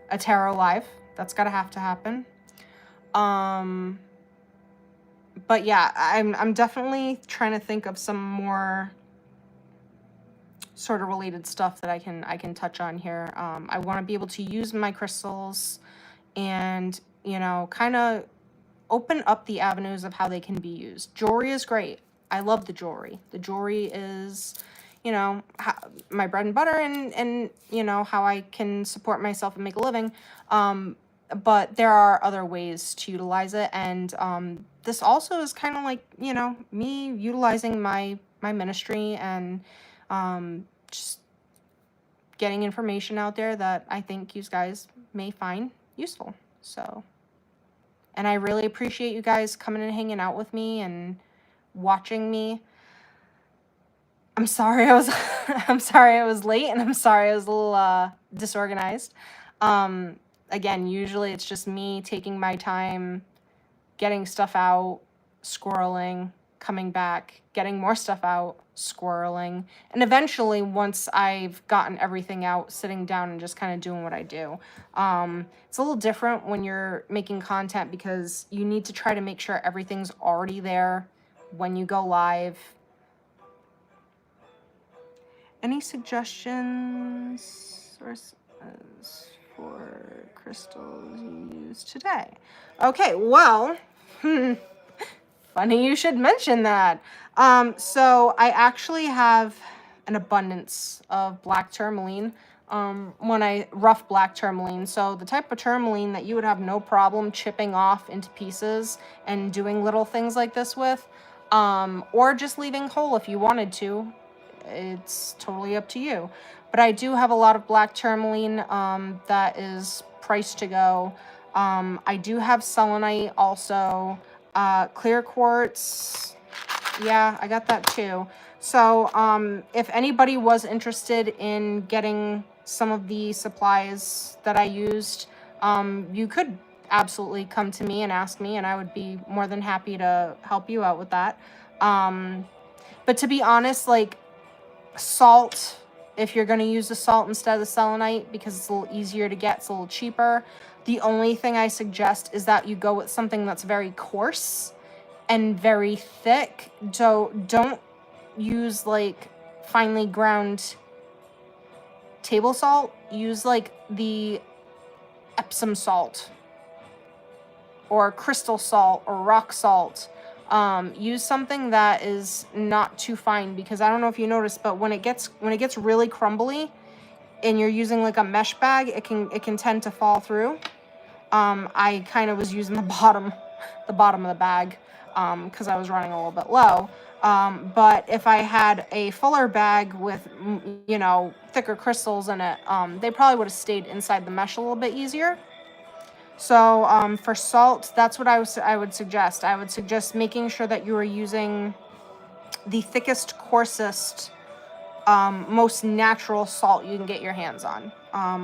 live. That's gotta have to happen. But yeah, I'm definitely trying to think of some more sort of related stuff that I can touch on here. I want to be able to use my crystals and, you know, kind of open up the avenues of how they can be used. Jewelry is great. I love the jewelry. The jewelry is, you know, my bread and butter, and you know, how I can support myself and make a living. But there are other ways to utilize it, and this also is kind of like, you know, me utilizing my ministry and just getting information out there that I think you guys may find useful. So, and I really appreciate you guys coming and hanging out with me and watching me. I'm sorry I was I'm sorry I was late, and I'm sorry I was a little disorganized. Again, usually it's just me taking my time, getting stuff out, squirreling, coming back, getting more stuff out, squirreling, and eventually, once I've gotten everything out, sitting down and just kind of doing what I do. It's a little different when you're making content, because you need to try to make sure everything's already there when you go live. Any suggestions for crystals you use today? Okay, well, funny you should mention that. So I actually have an abundance of black tourmaline. Rough black tourmaline. So the type of tourmaline that you would have no problem chipping off into pieces and doing little things like this with, or just leaving whole if you wanted to. It's totally up to you. But I do have a lot of black tourmaline that is priced to go. I do have selenite also. Clear quartz. Yeah, I got that too. So if anybody was interested in getting some of the supplies that I used, you could absolutely come to me and ask me, and I would be more than happy to help you out with that. But to be honest, like, salt, if you're going to use the salt instead of the selenite, because it's a little easier to get, it's a little cheaper. The only thing I suggest is that you go with something that's very coarse and very thick. So don't use like finely ground table salt. Use like the Epsom salt or crystal salt or rock salt. Use something that is not too fine, because I don't know if you noticed, but when it gets really crumbly and you're using like a mesh bag, it can tend to fall through. I kind of was using the bottom of the bag because I was running a little bit low. But if I had a fuller bag with, you know, thicker crystals in it, they probably would have stayed inside the mesh a little bit easier. So for salt, that's what I would suggest. I would suggest making sure that you are using the thickest, coarsest, most natural salt you can get your hands on.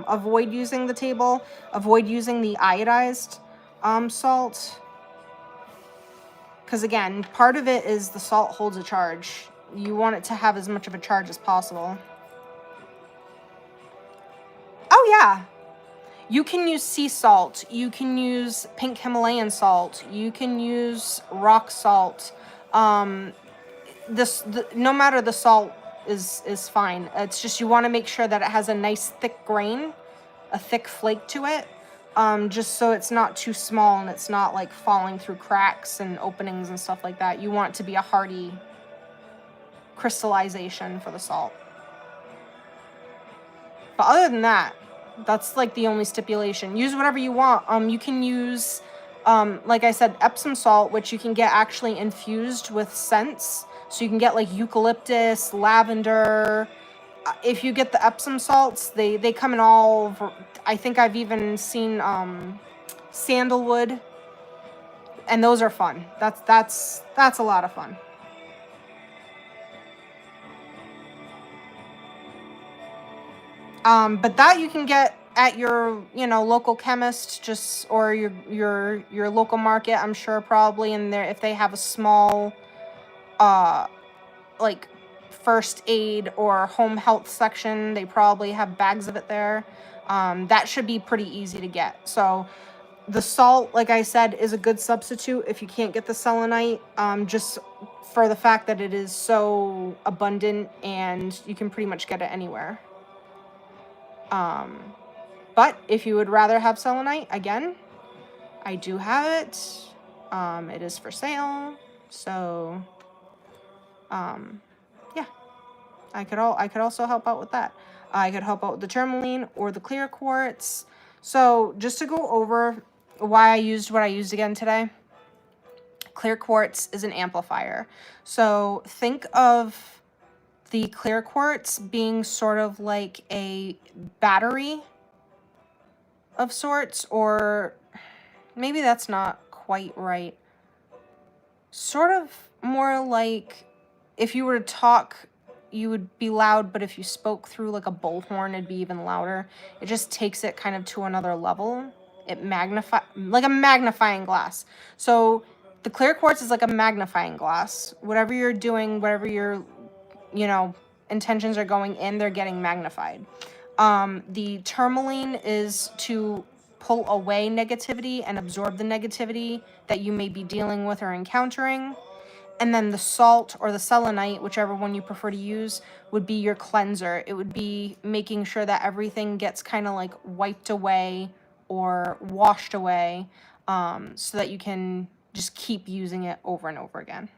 Avoid using the table. Avoid using the iodized salt. Because again, part of it is the salt holds a charge. You want it to have as much of a charge as possible. Oh yeah. You can use sea salt. You can use pink Himalayan salt. You can use rock salt. No matter the salt is fine. It's just you want to make sure that it has a nice thick grain, a thick flake to it, just so it's not too small and it's not like falling through cracks and openings and stuff like that. You want it to be a hearty crystallization for the salt. But other than that, that's like the only stipulation. Use whatever you want. You can use, like I said, Epsom salt, which you can get actually infused with scents. So you can get like eucalyptus, lavender, if you get the Epsom salts, they come in all. I think I've even seen sandalwood, and those are fun. That's a lot of fun. But that you can get at your, you know, local chemist, just, or your local market, I'm sure, probably in there, if they have a small like first aid or home health section, they probably have bags of it there. That should be pretty easy to get. So the salt, like I said, is a good substitute if you can't get the selenite, just for the fact that it is so abundant and you can pretty much get it anywhere. But if you would rather have selenite, again, I do have it. It is for sale. So, yeah, I could also help out with that. I could help out with the tourmaline or the clear quartz. So just to go over why I used what I used again today. Clear quartz is an amplifier. So think of the clear quartz being sort of like a battery of sorts, or maybe that's not quite right. Sort of more like if you were to talk, you would be loud, but if you spoke through like a bullhorn, it'd be even louder. It just takes it kind of to another level. It like a magnifying glass. So the clear quartz is like a magnifying glass. Whatever you're doing, whatever your, you know, intentions are going in, they're getting magnified. The tourmaline is to pull away negativity and absorb the negativity that you may be dealing with or encountering. And then the salt or the selenite, whichever one you prefer to use, would be your cleanser. It would be making sure that everything gets kind of like wiped away or washed away, so that you can just keep using it over and over again.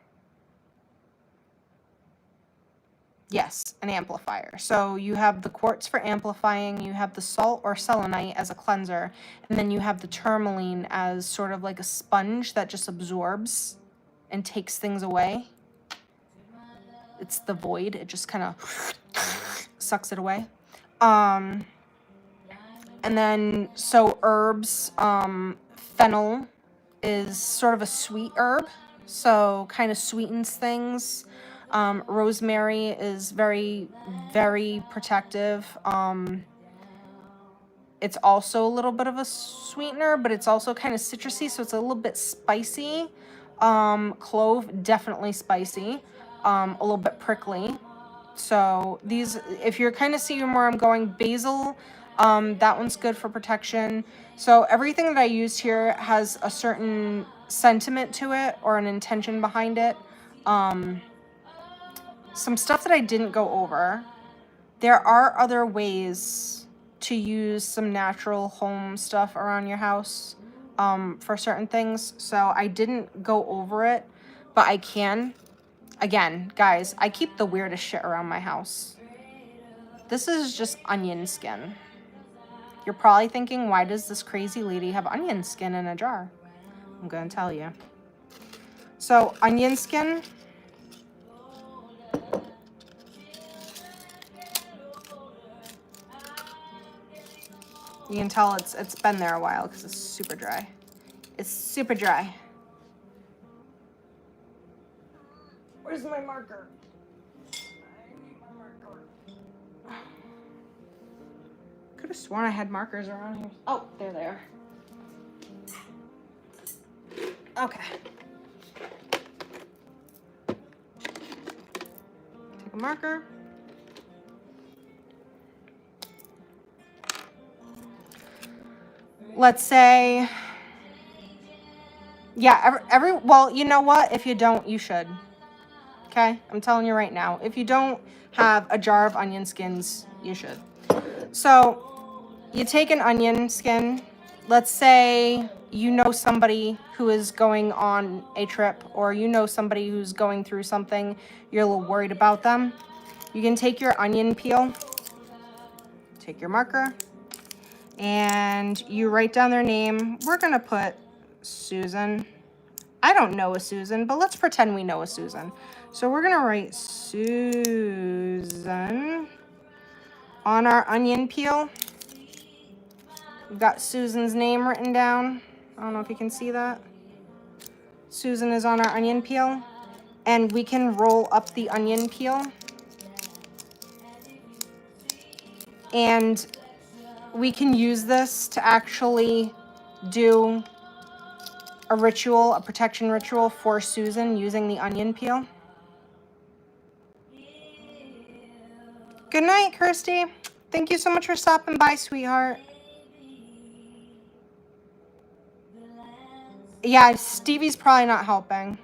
Yes, an amplifier. So you have the quartz for amplifying, you have the salt or selenite as a cleanser, and then you have the tourmaline as sort of like a sponge that just absorbs and takes things away. It's the void. It just kind of sucks it away. And then, so herbs, fennel is sort of a sweet herb, so kind of sweetens things. Rosemary is very, very protective. It's also a little bit of a sweetener, but it's also kind of citrusy, so it's a little bit spicy. Clove, definitely spicy. A little bit prickly. So these, if you're kind of seeing where I'm going, basil, that one's good for protection. So everything that I used here has a certain sentiment to it or an intention behind it. Some stuff that I didn't go over. There are other ways to use some natural home stuff around your house, for certain things. So I didn't go over it, but I can. Again, guys, I keep the weirdest shit around my house. This is just onion skin. You're probably thinking, why does this crazy lady have onion skin in a jar? I'm gonna tell you. So onion skin, you can tell it's been there a while because it's super dry. It's super dry. Where's my marker? I need my marker. Could have sworn I had markers around here. Oh, there they are. Okay. Take a marker. Let's say, yeah, well, you know what? If you don't, you should. Okay? I'm telling you right now. If you don't have a jar of onion skins, you should. So, you take an onion skin. Let's say you know somebody who is going on a trip, or you know somebody who's going through something. You're a little worried about them. You can take your onion peel, take your marker, and you write down their name. We're going to put Susan. I don't know a Susan, but let's pretend we know a Susan. So we're going to write Susan. On our onion peel, we've got Susan's name written down. I don't know if you can see that. Susan is on our onion peel. And we can roll up the onion peel. And we can use this to actually do a ritual, a protection ritual for Susan using the onion peel. Good night, Kirsty. Thank you so much for stopping by, sweetheart. Yeah, Stevie's probably not helping.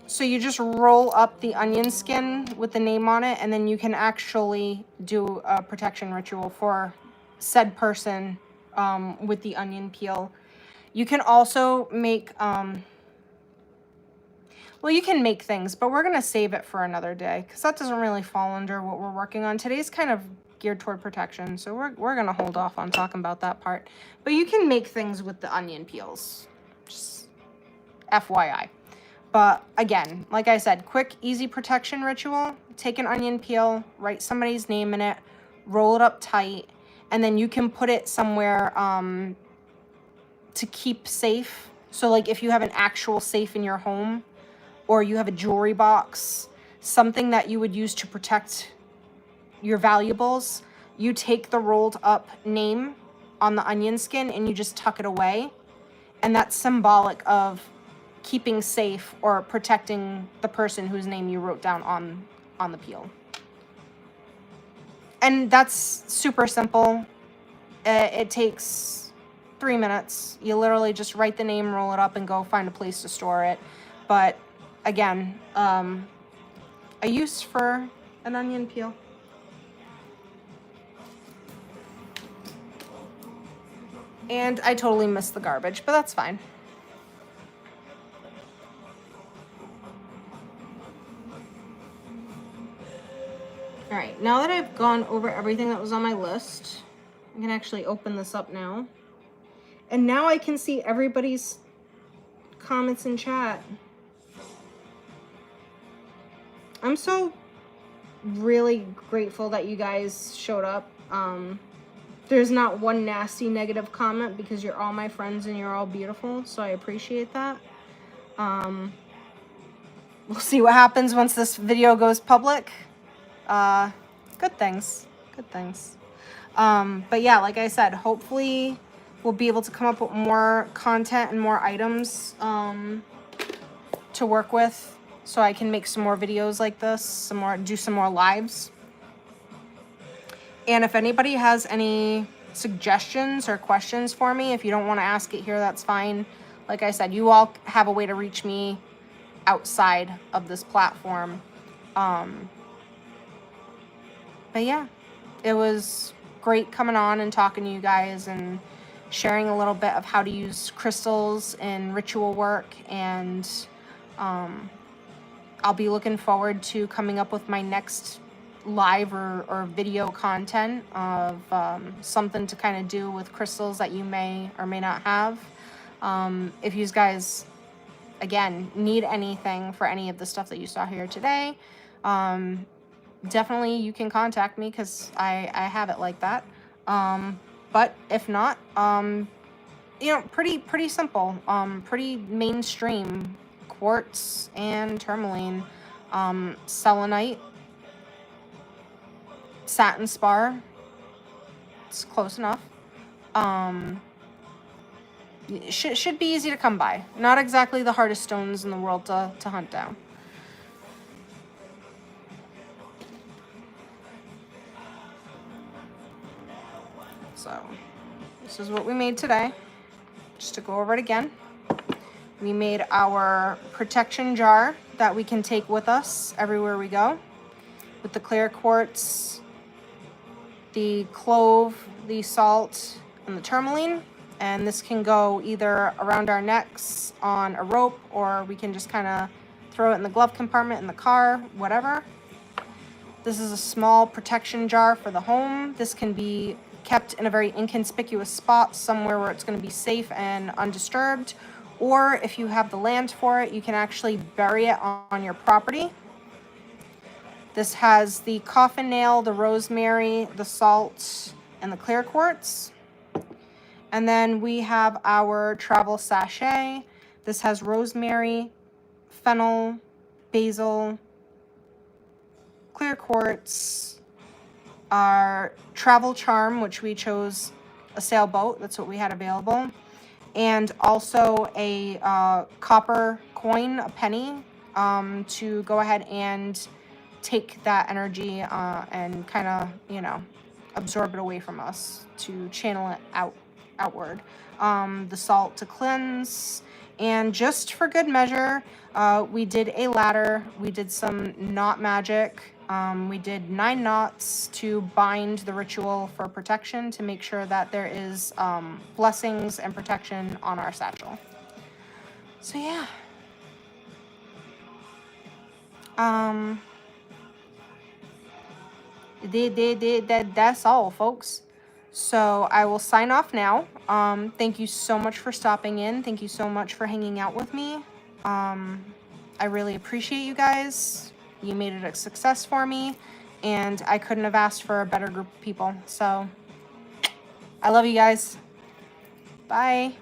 So you just roll up the onion skin with the name on it, and then you can actually do a protection ritual for said person with the onion peel. You can also make, well, you can make things, but we're going to save it for another day because that doesn't really fall under what we're working on. Today's kind of geared toward protection, so we're going to hold off on talking about that part. But you can make things with the onion peels, just FYI. But again, like I said, quick, easy protection ritual. Take an onion peel, write somebody's name in it, roll it up tight, and then you can put it somewhere to keep safe. So like if you have an actual safe in your home, or you have a jewelry box, something that you would use to protect your valuables, you take the rolled up name on the onion skin and you just tuck it away. And that's symbolic of keeping safe or protecting the person whose name you wrote down on the peel. And that's super simple. It takes 3 minutes. You literally just write the name, roll it up, and go find a place to store it. But again, a use for an onion peel. And I totally missed the garbage, but that's fine. All right, now that I've gone over everything that was on my list, I can actually open this up now. And now I can see everybody's comments in chat. I'm so really grateful that you guys showed up. There's not one nasty negative comment because you're all my friends and you're all beautiful, so I appreciate that. We'll see what happens once this video goes public. Good things. Good things. But yeah, like I said, hopefully we'll be able to come up with more content and more items to work with so I can make some more videos like this, do some more lives. And if anybody has any suggestions or questions for me, if you don't want to ask it here, that's fine. Like I said, you all have a way to reach me outside of this platform. But yeah, it was great coming on and talking to you guys and sharing a little bit of how to use crystals in ritual work. And I'll be looking forward to coming up with my next live or video content of something to kind of do with crystals that you may or may not have. If you guys, again, need anything for any of the stuff that you saw here today, definitely you can contact me because I have it like that. But if not, you know, pretty simple, pretty mainstream: quartz and tourmaline, selenite, satin spar. It's close enough. Should be easy to come by. Not exactly the hardest stones in the world to hunt down. So this is what we made today. Just to go over it again. We made our protection jar that we can take with us everywhere we go, with the clear quartz, the clove, the salt, and the tourmaline. And this can go either around our necks on a rope, or we can just kind of throw it in the glove compartment in the car, whatever. This is a small protection jar for the home. This can be kept in a very inconspicuous spot, somewhere where it's going to be safe and undisturbed, or if you have the land for it, you can actually bury it on your property. This has the coffin nail, the rosemary, the salt, and the clear quartz. And then we have our travel sachet. This has rosemary, fennel, basil, clear quartz, our travel charm, which we chose a sailboat. That's what we had available. And also a copper coin, a penny, to go ahead and take that energy and kind of, you know, absorb it away from us, to channel it outward. The salt to cleanse. And just for good measure, we did a ladder. We did some knot magic. We did 9 knots to bind the ritual for protection, to make sure that there is blessings and protection on our satchel. So yeah. That's all, folks. So I will sign off now. Thank you so much for stopping in. Thank you so much for hanging out with me. I really appreciate you guys. You made it a success for me, and I couldn't have asked for a better group of people. So I love you guys. Bye.